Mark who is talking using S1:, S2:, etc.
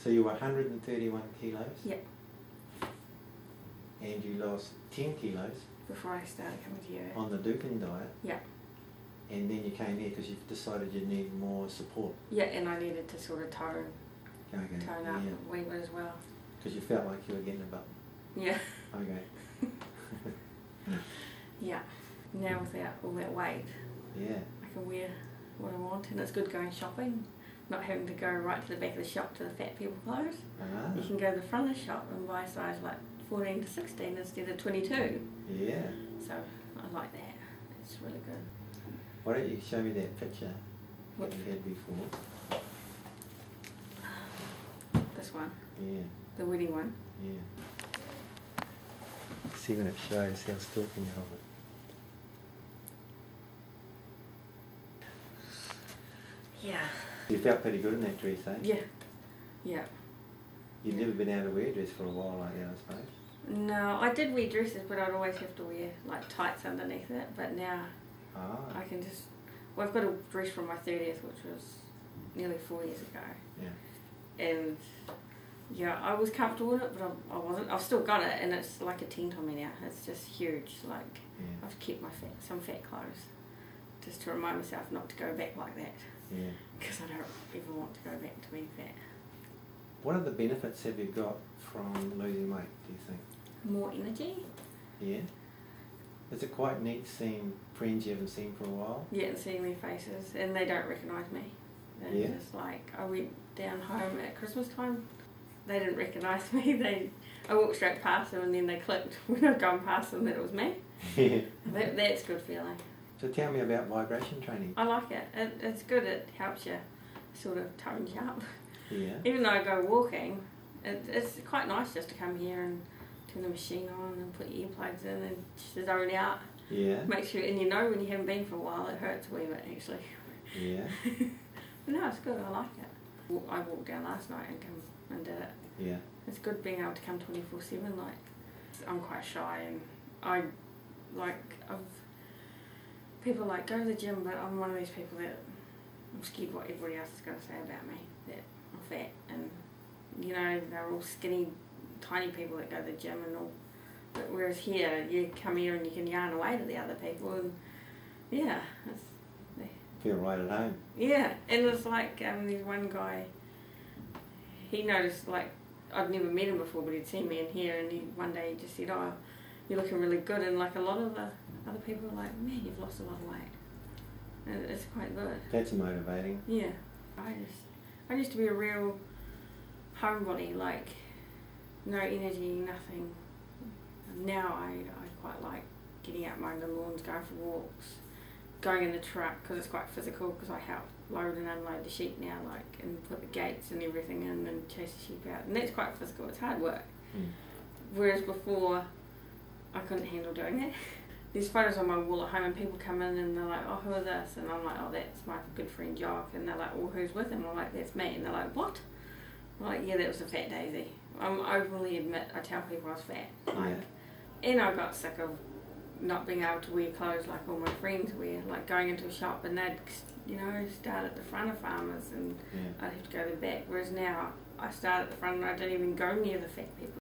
S1: So you were 131 kilos?
S2: Yep.
S1: And you lost 10 kilos?
S2: Before I started coming to you.
S1: On the Dukin diet?
S2: Yeah.
S1: And then you came here because you've decided you need more support?
S2: Yeah, and I needed to sort of tone up
S1: Yeah.
S2: a wee bit as well.
S1: Because you felt like you were getting a button?
S2: Yeah.
S1: Okay.
S2: Yeah. Now without all that weight,
S1: Yeah.
S2: I can wear what I want, and it's good going shopping. Not having to go right to the back of the shop to the fat people clothes.
S1: Ah.
S2: You can go to the front of the shop and buy size like 14 to 16 instead of 22.
S1: Yeah.
S2: So I like that. It's really good.
S1: Why don't you show me that picture
S2: Which?
S1: that you had before?
S2: This one,
S1: Yeah.
S2: the wedding one.
S1: Yeah. See when it shows how stalking you hold it.
S2: Yeah.
S1: You felt pretty good in that dress, eh?
S2: Yeah. Yeah.
S1: You've never been able to wear a dress for a while like that, I suppose?
S2: No, I did wear dresses, but I'd always have to wear like tights underneath it. But now
S1: Ah.
S2: I can just. Well, I've got a dress from my 30th, which was nearly 4 years ago.
S1: Yeah.
S2: And yeah, I was comfortable in it, but I wasn't. I've still got it, and it's like a tent on me now. It's just huge. Like
S1: Yeah.
S2: I've kept some fat clothes, just to remind myself not to go back like that.
S1: Yeah.
S2: Because I don't ever want to go back to being fat.
S1: What other benefits have you got from losing weight, do you think?
S2: More energy.
S1: Yeah? Is it quite neat seeing friends you haven't seen for a while?
S2: Yeah, and seeing their faces, and they don't recognise me. They're
S1: Yeah.
S2: just like, I went down home at Christmas time. They didn't recognise me. I walked straight past them, and then they clicked when I'd gone past them that it was me.
S1: Yeah.
S2: That's a good feeling.
S1: So tell me about vibration training.
S2: I like it. It's good. It helps you sort of tone you up.
S1: Yeah.
S2: Even though I go walking, it's quite nice just to come here and turn the machine on and put your earplugs in and just zone out.
S1: Yeah.
S2: Make sure, and you know when you haven't been for a while, it hurts a wee bit actually.
S1: Yeah.
S2: But no, it's good. I like it. I walked down last night and come and did it.
S1: Yeah.
S2: It's good being able to come 24/7. Like, I'm quite shy, and I've people like go to the gym, but I'm one of these people that I'm scared what everybody else is going to say about me, that I'm fat, and you know they're all skinny, tiny people that go to the gym and all. But whereas here, you come here and you can yarn away to the other people, and yeah,
S1: Feel right at home.
S2: yeah, and it's like there's one guy. He noticed, like, I'd never met him before, but he'd seen me in here, and one day he just said, "Oh, you're looking really good," and like a lot of the other people are like, "Man, you've lost a lot of weight," and it's quite good.
S1: That's motivating.
S2: Yeah, I used to be a real homebody, like no energy, nothing. Now I quite like getting out mowing the lawns, going for walks, going in the truck because it's quite physical because I help load and unload the sheep now, like, and put the gates and everything in and chase the sheep out, and that's quite physical. It's hard work. Whereas before I couldn't handle doing that. There's photos on my wall at home and people come in and they're like, "Oh, who is this?" And I'm like, "Oh, that's my good friend Jock." And they're like, "Well, who's with him?" I'm like, "That's me." And they're like, "What?" I'm like, "Yeah, that was a fat Daisy." I openly admit I tell people I was fat. Like, and I got sick of not being able to wear clothes like all my friends wear, like going into a shop and they'd, you know, start at the front of Farmers and I'd have to go to the back. Whereas now I start at the front and I don't even go near the fat people.